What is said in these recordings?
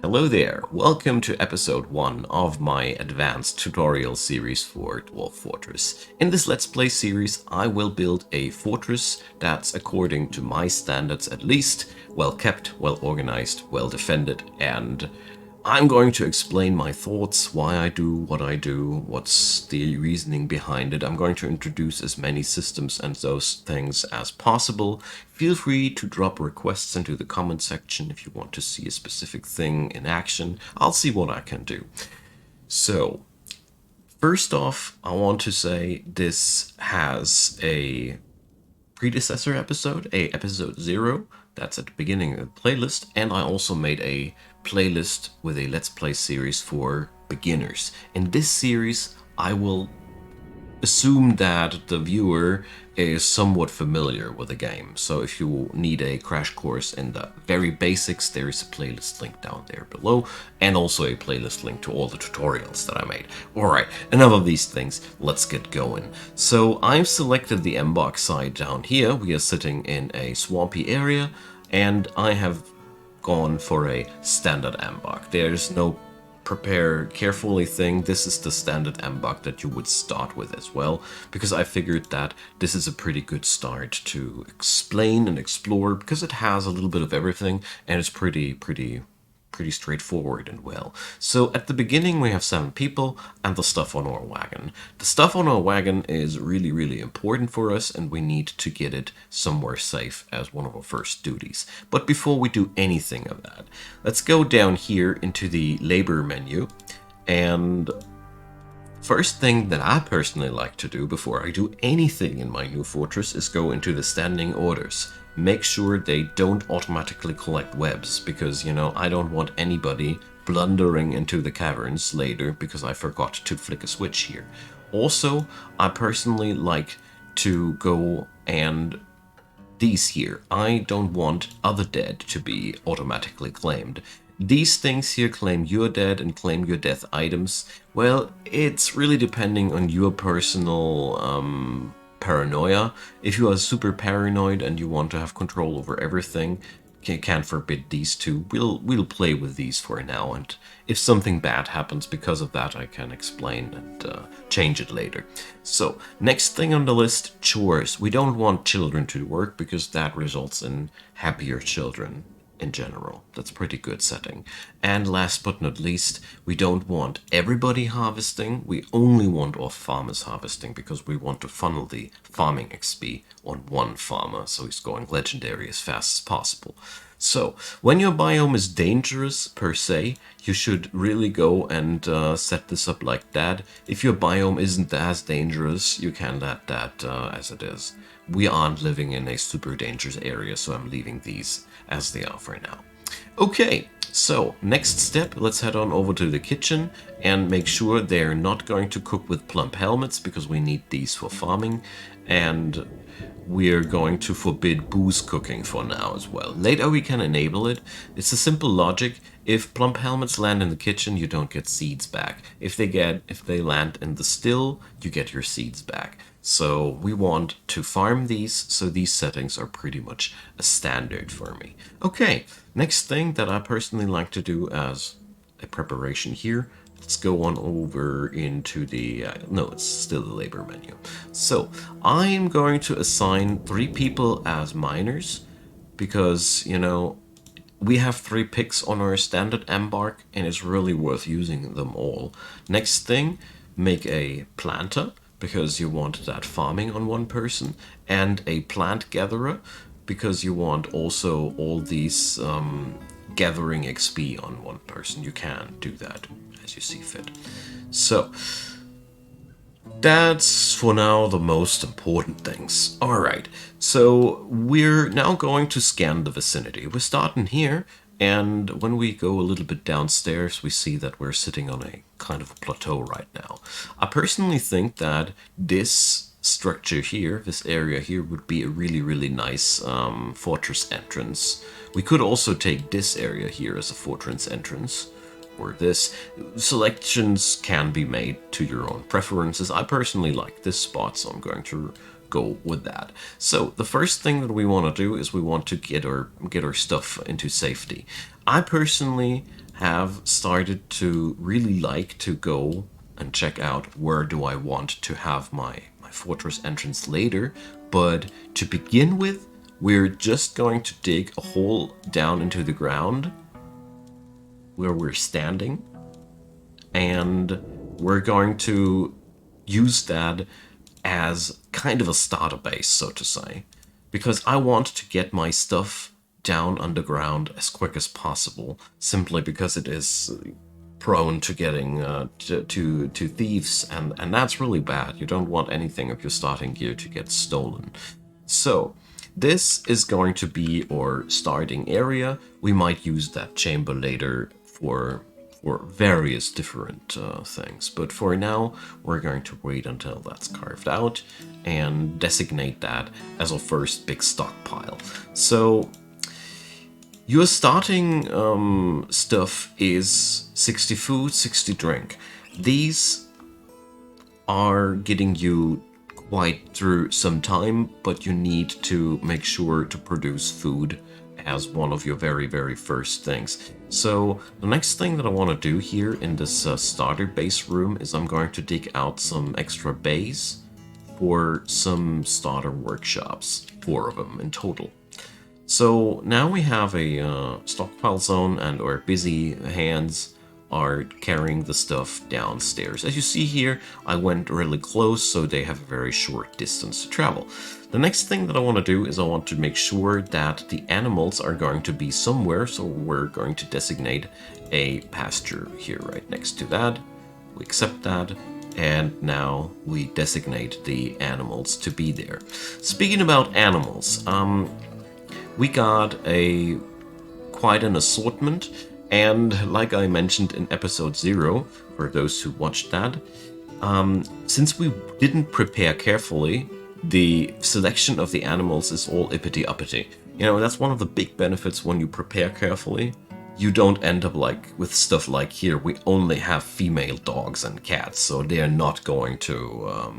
Hello there, welcome to episode 1 of my advanced tutorial series for Dwarf Fortress. In this Let's Play series, I will build a fortress that's, according to my standards at least, well kept, well organized, well defended, and I'm going to explain my thoughts, why I do what I do, what's the reasoning behind it. I'm going to introduce as many systems and those things as possible. Feel free to drop requests into the comment section if you want to see a specific thing in action. I'll see what I can do. So, first off, I want to say this has a predecessor episode, episode 0, that's at the beginning of the playlist, and I also made a playlist with a Let's Play series for beginners. In this series, I will assume that the viewer is somewhat familiar with the game. So if you need a crash course in the very basics, there is a playlist link down there below, and also a playlist link to all the tutorials that I made. Alright, enough of these things, let's get going. So I've selected the Mbok side down here. We are sitting in a swampy area, and I have gone for a standard Mbok. There's no prepare carefully thing. This is the standard mbok that you would start with as well, because I figured that this is a pretty good start to explain and explore, because it has a little bit of everything and it's pretty straightforward and well. So at the beginning we have 7 people and the stuff on our wagon. The stuff on our wagon is really important for us, and we need to get it somewhere safe as one of our first duties. But before we do anything of that, let's go down here into the labor menu, and first thing that I personally like to do before I do anything in my new fortress is go into the standing orders. Make sure they don't automatically collect webs, because, you know, I don't want anybody blundering into the caverns later because I forgot to flick a switch here. Also, I personally like to go and these here. I don't want other dead to be automatically claimed. These things here claim your dead and claim your death items. Well, it's really depending on your personal paranoia. If you are super paranoid and you want to have control over everything, can't forbid these two. We'll play with these for now, and if something bad happens because of that, I can explain and change it later. So, next thing on the list, chores. We don't want children to work because that results in happier children in general. That's a pretty good setting. And last but not least, we don't want everybody harvesting. We only want our farmers harvesting, because we want to funnel the farming XP on one farmer, so he's going legendary as fast as possible. So, when your biome is dangerous, per se, you should really go and set this up like that. If your biome isn't as dangerous, you can let that as it is. We aren't living in a super dangerous area, so I'm leaving these as they are for now. Okay, so next step, let's head on over to the kitchen and make sure they're not going to cook with plump helmets, because we need these for farming, and we're going to forbid booze cooking for now as well. Later we can enable it. It's a simple logic. If plump helmets land in the kitchen, you don't get seeds back. If they land in the still, you get your seeds back. So we want to farm these, so these settings are pretty much a standard for me. Okay, next thing that I personally like to do as a preparation here, let's go on over into the, no, it's still the labor menu. So I am going to assign 3 people as miners, because, you know, we have 3 picks on our standard Mbok, and it's really worth using them all. Next thing, make a planter, because you want that farming on one person, and a plant gatherer, because you want also all these gathering XP on one person. You can do that as you see fit. So, that's for now the most important things. Alright, so we're now going to scan the vicinity. We're starting here, and when we go a little bit downstairs, we see that we're sitting on a kind of a plateau right now. I personally think that this structure here, this area here, would be a really nice fortress entrance. We could also take this area here as a fortress entrance, or this. Selections can be made to your own preferences. I personally like this spot, so I'm going to go with that. So the first thing that we want to do is we want to get our stuff into safety. I personally have started to really like to go and check out where do I want to have my fortress entrance later. But to begin with, we're just going to dig a hole down into the ground where we're standing, and we're going to use that as kind of a starter base, so to say, because I want to get my stuff down underground as quick as possible, simply because it is prone to getting to thieves, and that's really bad. You don't want anything of your starting gear to get stolen. So this is going to be our starting area. We might use that chamber later for various different things, but for now we're going to wait until that's carved out and designate that as our first big stockpile. So your starting stuff is 60 food, 60 drink. These are getting you quite through some time, but you need to make sure to produce food as one of your very first things. So the next thing that I want to do here in this starter base room is I'm going to dig out some extra bays for some starter workshops, 4 of them in total. So now we have a stockpile zone, and our busy hands are carrying the stuff downstairs. As you see here, I went really close, so they have a very short distance to travel. The next thing that I want to do is I want to make sure that the animals are going to be somewhere, so we're going to designate a pasture here right next to that. We accept that, and now we designate the animals to be there. Speaking about animals, we got quite an assortment. And like I mentioned in episode 0, for those who watched that, since we didn't prepare carefully, the selection of the animals is all ippity-uppity. You know, that's one of the big benefits when you prepare carefully. You don't end up like with stuff like here. We only have female dogs and cats, so they're not going to.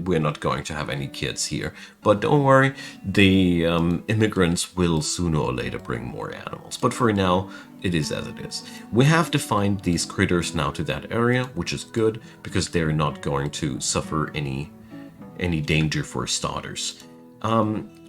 We're not going to have any kids here. But don't worry, the immigrants will sooner or later bring more animals. But for now, it is as it is. We have defined these critters now to that area, which is good because they're not going to suffer any danger for starters.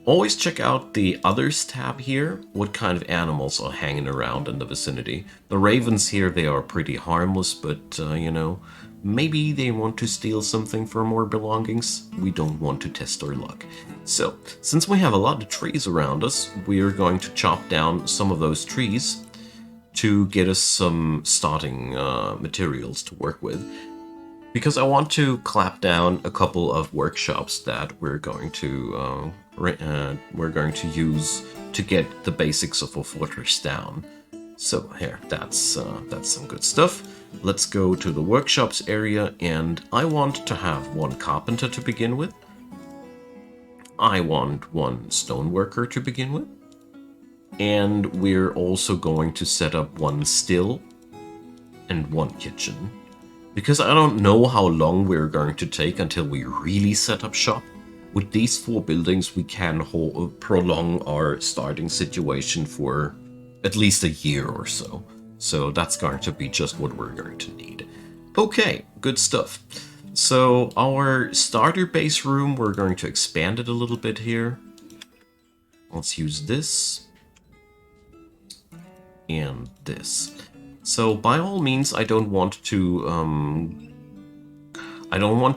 Always check out the Others tab here, what kind of animals are hanging around in the vicinity. The ravens here, they are pretty harmless, but, you know, maybe they want to steal something for more belongings. We don't want to test our luck. So, since we have a lot of trees around us, we are going to chop down some of those trees to get us some starting materials to work with. Because I want to clap down a couple of workshops that we're going to use to get the basics of a fortress down. So here, that's some good stuff. Let's go to the workshops area, and I want to have 1 carpenter to begin with. I want 1 stoneworker to begin with. And we're also going to set up 1 still and 1 kitchen. Because I don't know how long we're going to take until we really set up shop. With these 4 buildings, we can prolong our starting situation for at least a year or so. So that's going to be just what we're going to need. Okay, good stuff. So our starter base room, we're going to expand it a little bit here. Let's use this and this. So by all means, I don't want to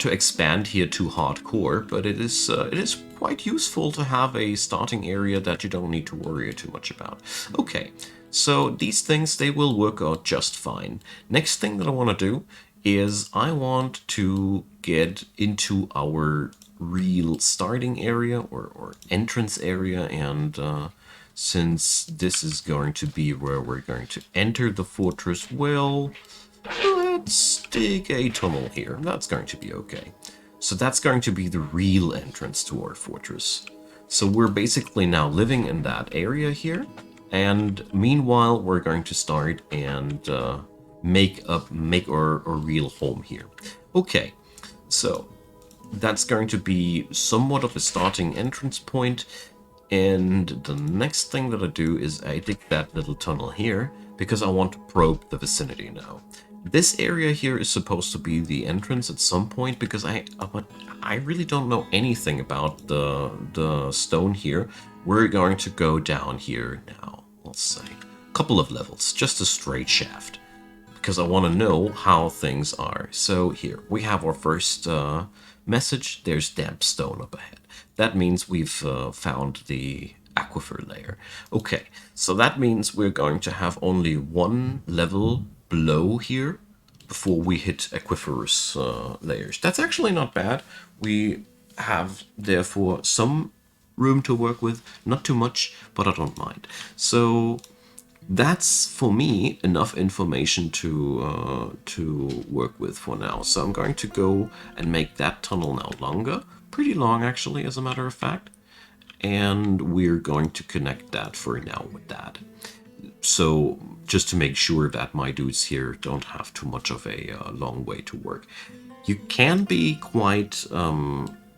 expand here too hardcore, but it is quite useful to have a starting area that you don't need to worry too much about. Okay, so these things, they will work out just fine. Next thing that I want to do is I want to get into our real starting area or entrance area, and since this is going to be where we're going to enter the fortress, well, let's dig a tunnel here. That's going to be okay. So that's going to be the real entrance to our fortress. So we're basically now living in that area here. And meanwhile, we're going to start and make our real home here. Okay, so that's going to be somewhat of a starting entrance point. And the next thing that I do is I dig that little tunnel here. because I want to probe the vicinity now. This area here is supposed to be the entrance at some point, because but I really don't know anything about the stone here. We're going to go down here now, let's say. A couple of levels, just a straight shaft, because I want to know how things are. So here, we have our first message. There's damp stone up ahead. That means we've found the aquifer layer. Okay, so that means we're going to have only one level below here before we hit aquiferous layers. That's actually not bad. We have, therefore, some room to work with. Not too much, but I don't mind. So that's, for me, enough information to work with for now. So I'm going to go and make that tunnel now longer. Pretty long, actually, as a matter of fact. And we're going to connect that for now with that. So just to make sure that my dudes here don't have too much of a long way to work. You can be quite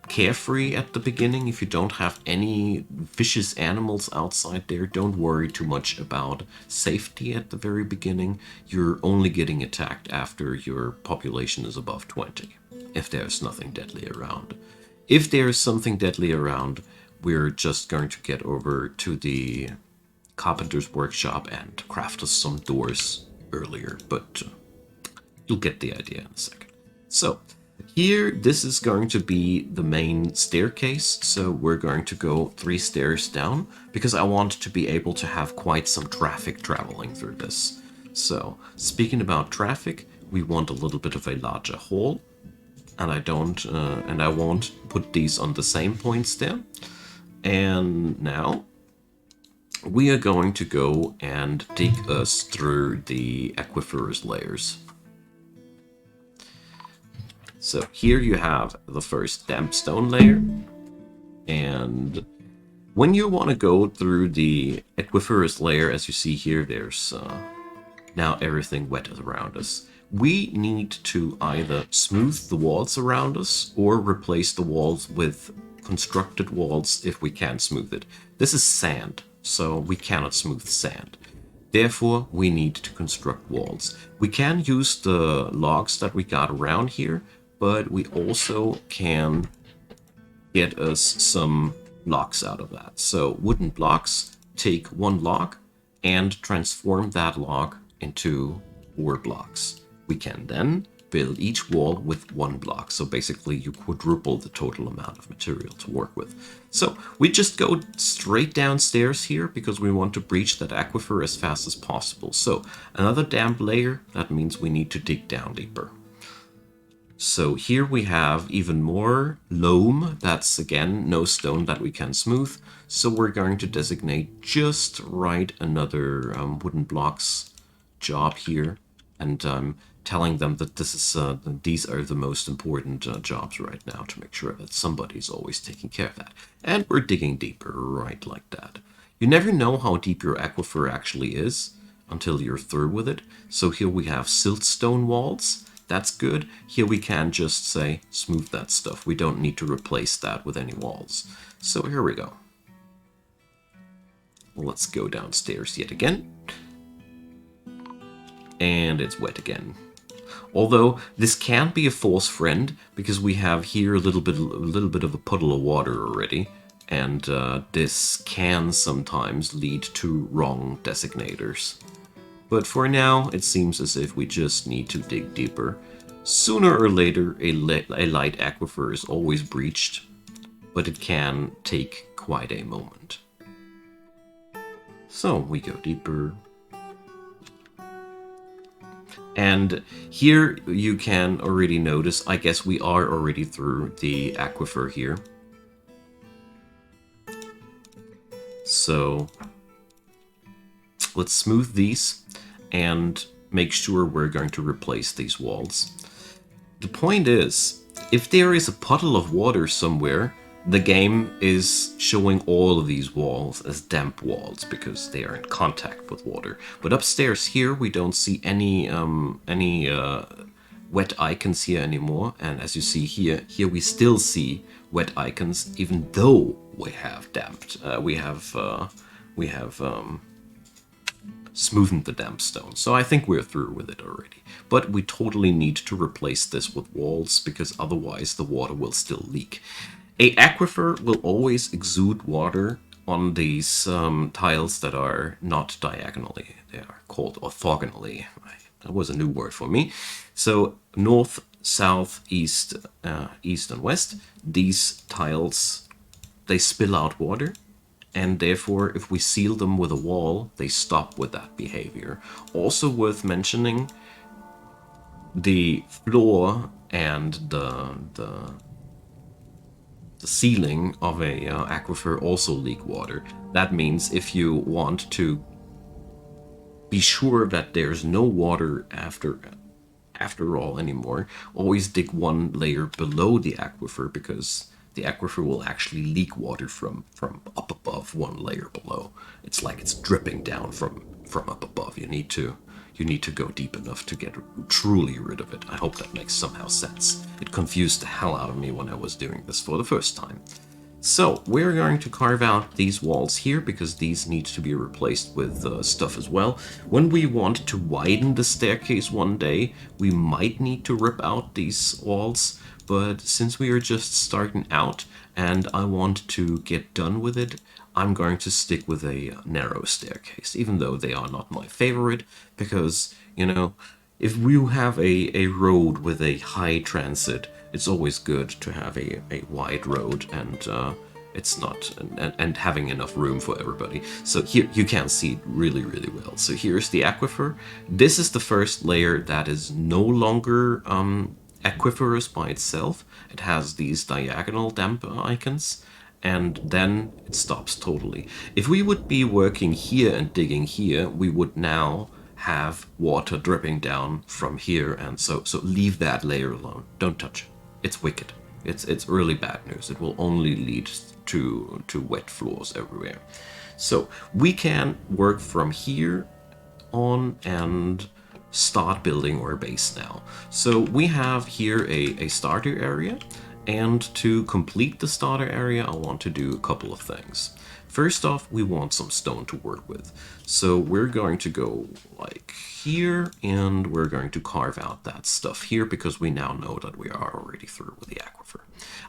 carefree at the beginning if you don't have any vicious animals outside there. Don't worry too much about safety at the very beginning. You're only getting attacked after your population is above 20, if there's nothing deadly around. If there's something deadly around, we're just going to get over to the carpenter's workshop and craft us some doors earlier, but you'll get the idea in a second. So here, this is going to be the main staircase, so we're going to go 3 stairs down, because I want to be able to have quite some traffic traveling through this. So, speaking about traffic, we want a little bit of a larger hall, and I won't put these on the same points there. And now we are going to go and dig us through the aquiferous layers. So here you have the first damp stone layer, and when you want to go through the aquiferous layer, as you see here, there's now everything wet around us. We need to either smooth the walls around us or replace the walls with constructed walls if we can't smooth it. This is sand, so we cannot smooth sand. Therefore, we need to construct walls. We can use the logs that we got around here, but we also can get us some blocks out of that. So wooden blocks, take one log and transform that log into 4 blocks. We can then build each wall with 1 block. So basically you quadruple the total amount of material to work with. So we just go straight downstairs here because we want to breach that aquifer as fast as possible. So another damp layer, that means we need to dig down deeper. So here we have even more loam. That's again no stone that we can smooth. So we're going to designate just right another wooden blocks job here, and telling them that this is these are the most important jobs right now to make sure that somebody's always taking care of that. And we're digging deeper, right like that. You never know how deep your aquifer actually is until you're through with it. So here we have siltstone walls. That's good. Here we can just say smooth that stuff. We don't need to replace that with any walls. So here we go. Let's go downstairs yet again. And it's wet again. Although this can't be a false friend because we have here a little bit of a puddle of water already, and this can sometimes lead to wrong designators. But for now, it seems as if we just need to dig deeper. Sooner or later, a light aquifer is always breached, but it can take quite a moment. So we go deeper. And here you can already notice, I guess we are already through the aquifer here. So let's smooth these and make sure we're going to replace these walls. The point is, if there is a puddle of water somewhere, the game is showing all of these walls as damp walls because they are in contact with water. But upstairs here, we don't see any wet icons here anymore. And as you see here we still see wet icons, even though we have damped. We have smoothened the damp stone. So I think we're through with it already. But we totally need to replace this with walls, because otherwise the water will still leak. A aquifer will always exude water on these tiles that are not diagonally. They are called orthogonally. That was a new word for me. So north, south, east, east and west, these tiles, they spill out water. And therefore, if we seal them with a wall, they stop with that behavior. Also worth mentioning, the floor and the ceiling of a aquifer also leak water. That means if you want to be sure that there's no water after all anymore, always dig one layer below the aquifer, because the aquifer will actually leak water from up above one layer below. It's like it's dripping down from up above. You need to go deep enough to get truly rid of it. I hope that makes somehow sense. It confused the hell out of me when I was doing this for the first time. So we're going to carve out these walls here, because these need to be replaced with stuff as well. When we want to widen the staircase one day, we might need to rip out these walls. But since we are just starting out and I want to get done with it, I'm going to stick with a narrow staircase, even though they are not my favorite, because, you know, if you have a road with a high transit, it's always good to have a wide road, and it's not, and having enough room for everybody. So here you can see it really, really well. So here's the aquifer. This is the first layer that is no longer aquiferous by itself. It has these diagonal damp icons, and then it stops totally. If we would be working here and digging here, we would now have water dripping down from here, and so leave that layer alone. Don't touch it. It's wicked. It's really bad news. It will only lead to wet floors everywhere. So we can work from here on and start building our base now. So we have here a starter area, and to complete the starter area I want to do a couple of things. First off, we want some stone to work with. So we're going to go like here, and we're going to carve out that stuff here, because we now know that we are already through with the aquifer.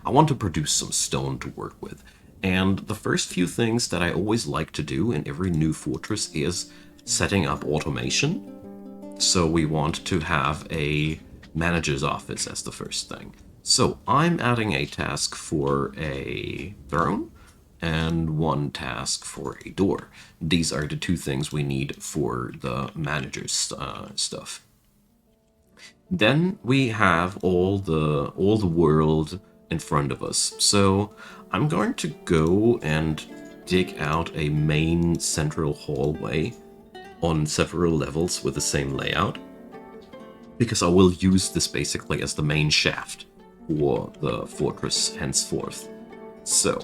I want to produce some stone to work with. And the first few things that I always like to do in every new fortress is setting up automation. So we want to have a manager's office as the first thing. So I'm adding a task for a throne and one task for a door. These are the two things we need for the manager's stuff. Then we have all the world in front of us. So I'm going to go and dig out a main central hallway on several levels with the same layout, because I will use this basically as the main shaft for the fortress henceforth. So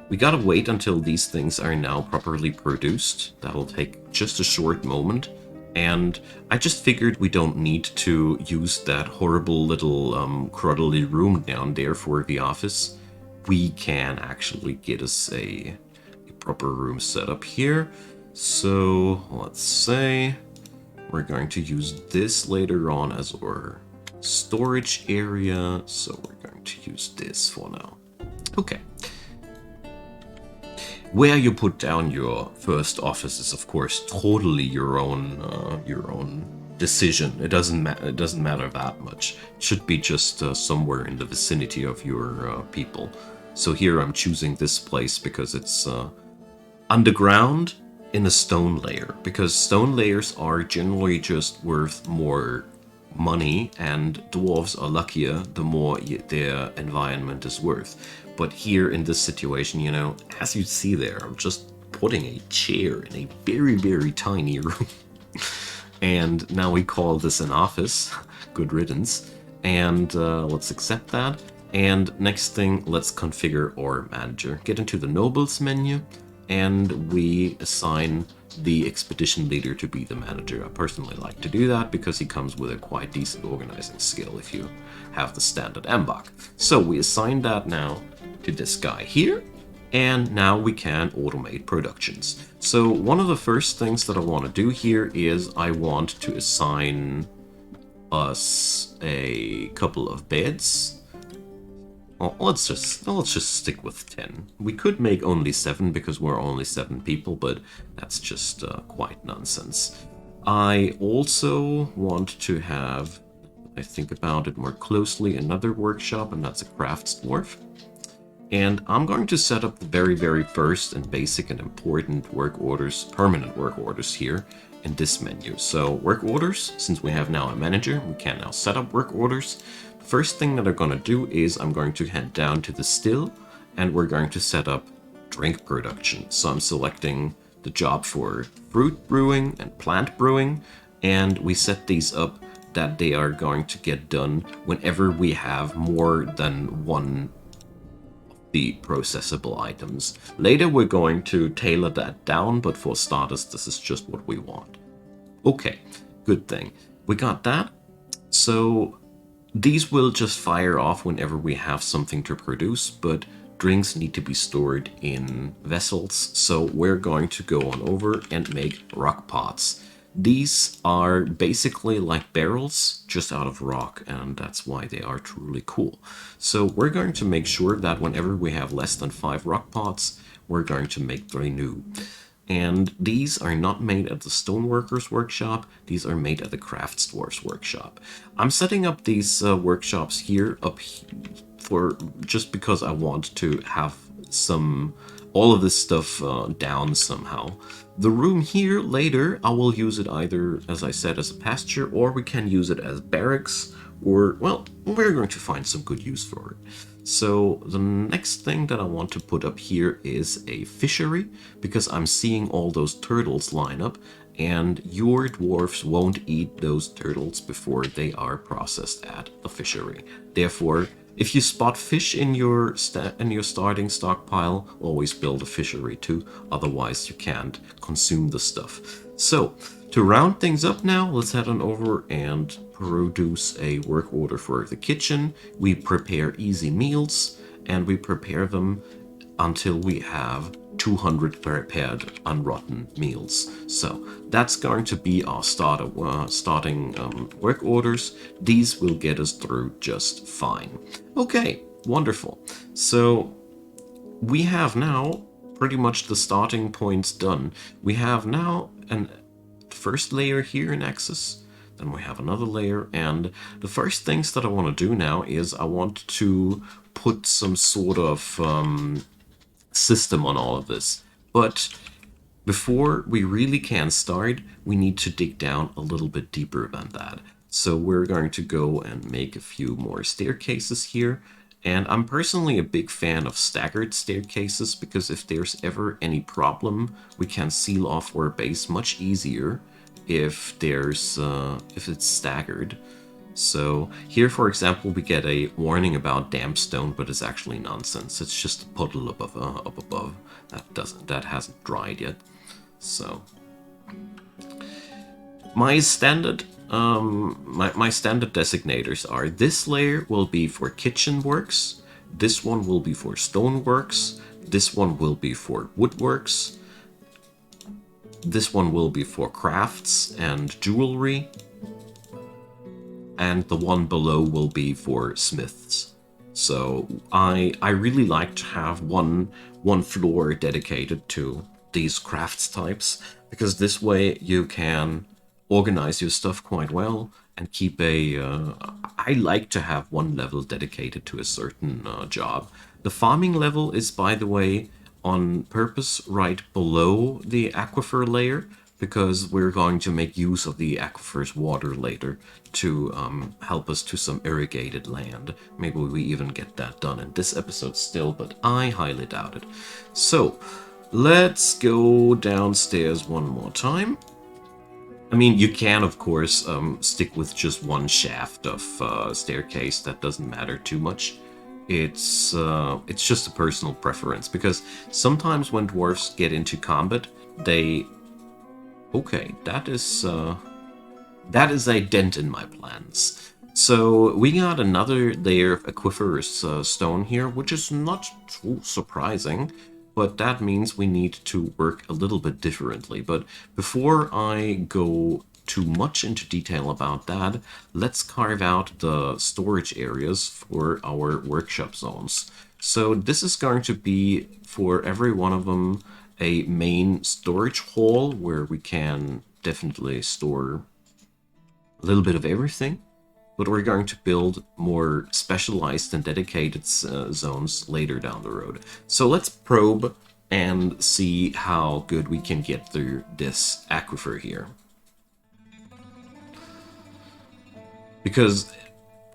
we gotta wait until these things are now properly produced. That'll take just a short moment. And I just figured we don't need to use that horrible little cruddly room down there for the office. We can actually get us a proper room set up here. So let's say we're going to use this later on as our storage area. So we're going to use this for now. Okay. Where you put down your first office is, of course, totally your own decision. It doesn't matter that much. It should be just somewhere in the vicinity of your people. So here I'm choosing this place because it's underground in a stone layer, because stone layers are generally just worth more money, and dwarves are luckier the more their environment is worth. But here in this situation, you know, as you see there, I'm just putting a chair in a very, very tiny room. And now we call this an office. Good riddance. And let's accept that. And next thing, let's configure our manager. Get into the nobles menu, and we assign the expedition leader to be the manager. I personally like to do that because he comes with a quite decent organizing skill if you have the standard MBOK. So we assign that now to this guy here, And now we can automate productions. So one of the first things that I want to do here is I want to assign us a couple of beds. Well, let's just stick with 10. We could make only 7 because we're only 7 people, but that's just quite nonsense. I also want to have, I think about it more closely, another workshop, and that's a crafts dwarf. And I'm going to set up the very first and basic and important work orders, permanent work orders here in this menu. So work orders, since we have now a manager, we can now set up work orders. The first thing that I'm going to do is I'm going to head down to the still and we're going to set up drink production. So I'm selecting the job for fruit brewing and plant brewing, and we set these up that they are going to get done whenever we have more than one the processable items. Later we're going to tailor that down, but for starters this is just what we want. Okay, good thing. We got that. So these will just fire off whenever we have something to produce, but drinks need to be stored in vessels, so we're going to go on over and make rock pots. These are basically like barrels, just out of rock, and that's why they are truly cool. So we're going to make sure that whenever we have less than 5 rock pots, we're going to make 3 new. And these are not made at the Stoneworkers workshop, these are made at the Crafts Dwarfs workshop. I'm setting up these workshops here for just because I want to have all of this stuff down somehow. The room here later, I will use it either, as I said, as a pasture, or we can use it as barracks, or, well, we're going to find some good use for it. So the next thing that I want to put up here is a fishery, because I'm seeing all those turtles line up, and your dwarfs won't eat those turtles before they are processed at the fishery. Therefore, if you spot fish in your starting stockpile, always build a fishery too, otherwise you can't consume the stuff. So, to round things up now, let's head on over and produce a work order for the kitchen. We prepare easy meals, and we prepare them until we have 200 prepared unrotten meals. So that's going to be our starting work orders. These will get us through just fine. Okay, wonderful. So we have now pretty much the starting points done. We have now an first layer here in Axis. Then we have another layer, and the first things that I want to do now is I want to put some sort of system on all of this. But before we really can start, we need to dig down a little bit deeper than that. So we're going to go and make a few more staircases here. And I'm personally a big fan of staggered staircases, because if there's ever any problem, we can seal off our base much easier if it's staggered. So here, for example, we get a warning about damp stone, but it's actually nonsense. It's just a puddle up above. That hasn't dried yet. So my standard my standard designators are: this layer will be for kitchen works, this one will be for stoneworks, this one will be for woodworks, this one will be for crafts and jewelry, and the one below will be for smiths. So I really like to have one floor dedicated to these crafts types, because this way you can organize your stuff quite well and keep I like to have one level dedicated to a certain job. The farming level is, by the way, on purpose right below the aquifer layer, because we're going to make use of the aquifer's water later to help us to some irrigated land. Maybe we even get that done in this episode still, but I highly doubt it. So let's go downstairs one more time. I mean, you can, of course, stick with just one shaft of staircase. That doesn't matter too much. It's just a personal preference, because sometimes when dwarfs get into combat, they... Okay, that is a dent in my plans. So we got another layer of aquiferous stone here, which is not too surprising. but that means we need to work a little bit differently. But before I go too much into detail about that, let's carve out the storage areas for our workshop zones. So this is going to be, for every one of them, a main storage hall where we can definitely store a little bit of everything, but we're going to build more specialized and dedicated zones later down the road. So let's probe and see how good we can get through this aquifer here. Because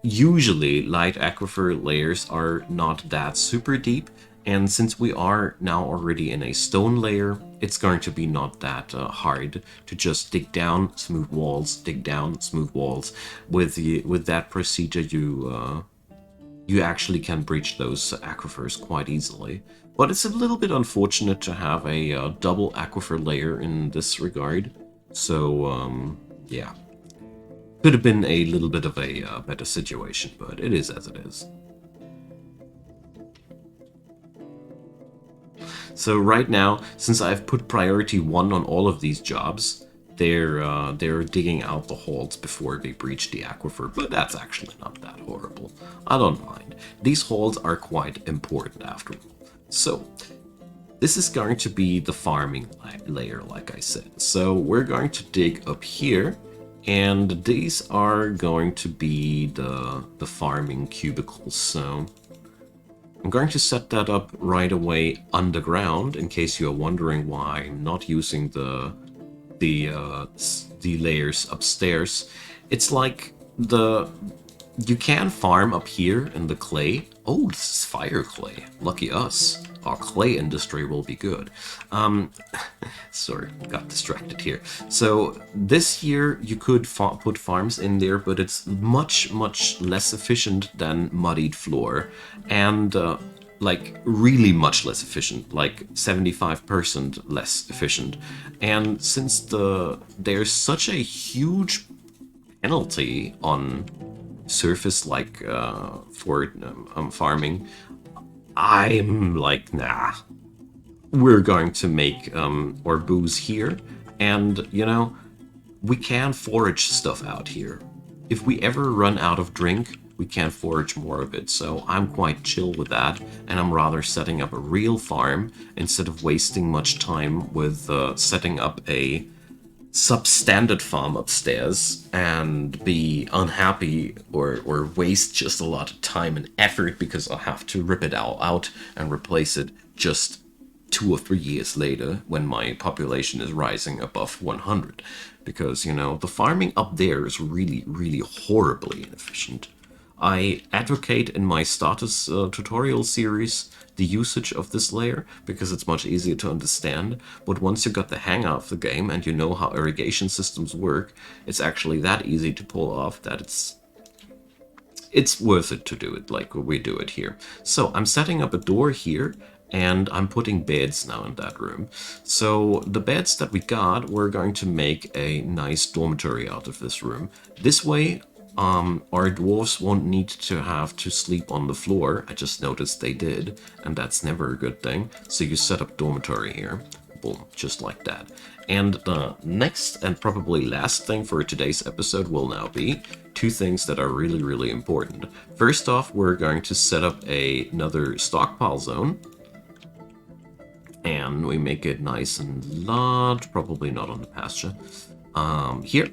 usually light aquifer layers are not that super deep, and since we are now already in a stone layer, it's going to be not that hard to just dig down, smooth walls, dig down, smooth walls. With that procedure, you actually can breach those aquifers quite easily. But it's a little bit unfortunate to have a double aquifer layer in this regard. So yeah, could have been a little bit of a better situation, but it is as it is. So right now, since I've put priority 1 on all of these jobs, they're digging out the holes before they breach the aquifer, but that's actually not that horrible. I don't mind. These holes are quite important after all. So this is going to be the farming layer, like I said. So we're going to dig up here, and these are going to be the farming cubicles. So I'm going to set that up right away underground, in case you're wondering why I'm not using the layers upstairs. It's like you can farm up here in the clay. Oh, this is fire clay. Lucky us. Our clay industry will be good. Sorry, got distracted here. So this here, you could put farms in there, but it's much, much less efficient than muddied floor. And like really much less efficient, like 75% less efficient. And since there's such a huge penalty on surface like for farming, I'm like, nah, we're going to make our booze here, and you know, we can forage stuff out here. If we ever run out of drink, we can forage more of it, so I'm quite chill with that, and I'm rather setting up a real farm instead of wasting much time with setting up a substandard farm upstairs and be unhappy or waste just a lot of time and effort because I'll have to rip it all out and replace it just 2 or 3 years later when my population is rising above 100. Because, you know, the farming up there is really, really horribly inefficient. I advocate in my status tutorial series the usage of this layer because it's much easier to understand, but once you got the hang of the game and you know how irrigation systems work, it's actually that easy to pull off that it's worth it to do it like we do it here. So I'm setting up a door here, and I'm putting beds now in that room. So the beds that we got, we're going to make a nice dormitory out of this room. This way, our dwarves won't need to have to sleep on the floor. I just noticed they did, and that's never a good thing. So you set up dormitory here. Boom, just like that. And the next and probably last thing for today's episode will now be 2 things that are really, really important. First off, we're going to set up another stockpile zone. And we make it nice and large, probably not on the pasture. Here.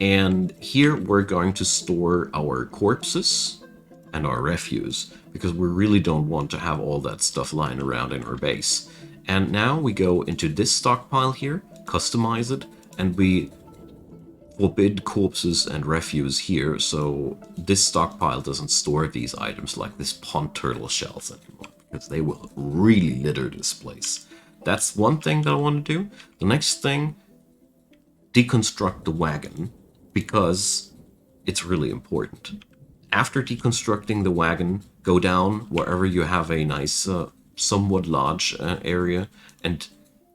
And here we're going to store our corpses and our refuse, because we really don't want to have all that stuff lying around in our base. And now we go into this stockpile here, customize it, and we forbid corpses and refuse here, so this stockpile doesn't store these items like this pond turtle shells anymore, because they will really litter this place. That's one thing that I want to do. The next thing, deconstruct the wagon, because it's really important. After deconstructing the wagon, go down wherever you have a nice, somewhat large area and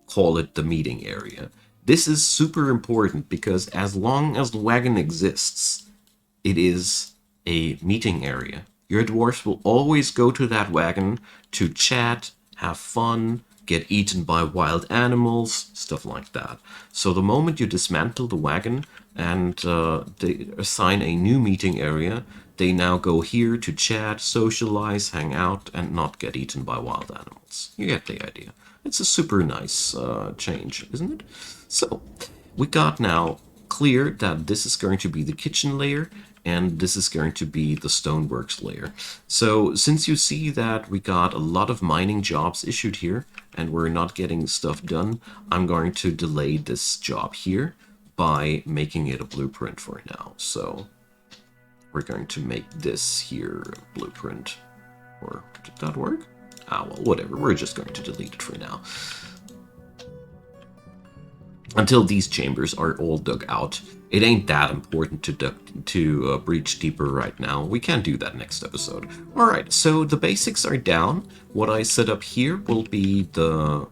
call it the meeting area. This is super important because as long as the wagon exists, it is a meeting area. Your dwarfs will always go to that wagon to chat, have fun, get eaten by wild animals, stuff like that. So the moment you dismantle the wagon and they assign a new meeting area, they now go here to chat, socialize, hang out, and not get eaten by wild animals. You get the idea. It's a super nice change, isn't it? So we got now clear that this is going to be the kitchen layer and this is going to be the stoneworks layer. So since you see that we got a lot of mining jobs issued here and we're not getting stuff done, I'm going to delay this job here by making it a blueprint for now. So we're going to make this here a blueprint. Or did that work? Ah, well, whatever. We're just going to delete it for now. Until these chambers are all dug out. It ain't that important to breach deeper right now. We can do that next episode. Alright, so the basics are down. What I set up here will be the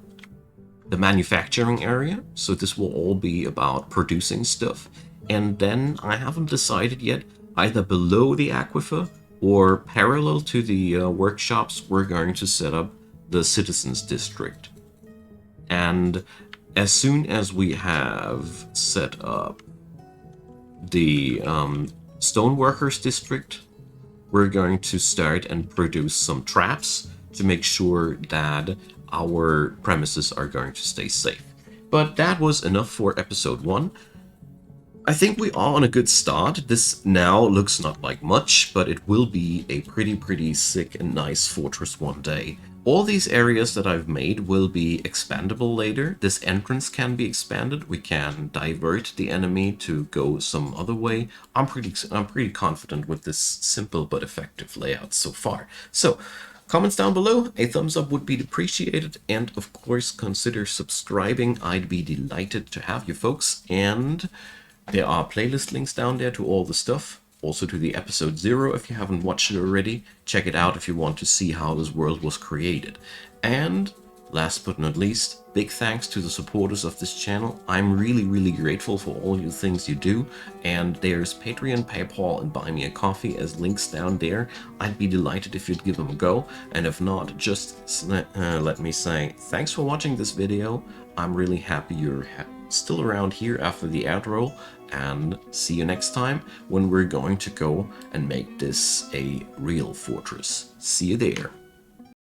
manufacturing area. So this will all be about producing stuff. And then I haven't decided yet, either below the aquifer or parallel to the workshops, we're going to set up the citizens district. And as soon as we have set up the stoneworkers district, we're going to start and produce some traps to make sure that our premises are going to stay safe. But that was enough for episode 1. I think we are on a good start. This now looks not like much, but it will be a pretty sick and nice fortress one day. All these areas that I've made will be expandable later. This entrance can be expanded. We can divert the enemy to go some other way. I'm pretty confident with this simple but effective layout so far. So, comments down below, a thumbs up would be appreciated, and of course consider subscribing. I'd be delighted to have you folks, and there are playlist links down there to all the stuff. Also to the episode 0 if you haven't watched it already. Check it out if you want to see how this world was created. And last but not least, big thanks to the supporters of this channel. I'm really grateful for all the things you do. And there's Patreon, PayPal, and Buy Me a Coffee as links down there. I'd be delighted if you'd give them a go. And if not, just let me say thanks for watching this video. I'm really happy you're still around here after the outro, and see you next time when we're going to go and make this a real fortress. See you there.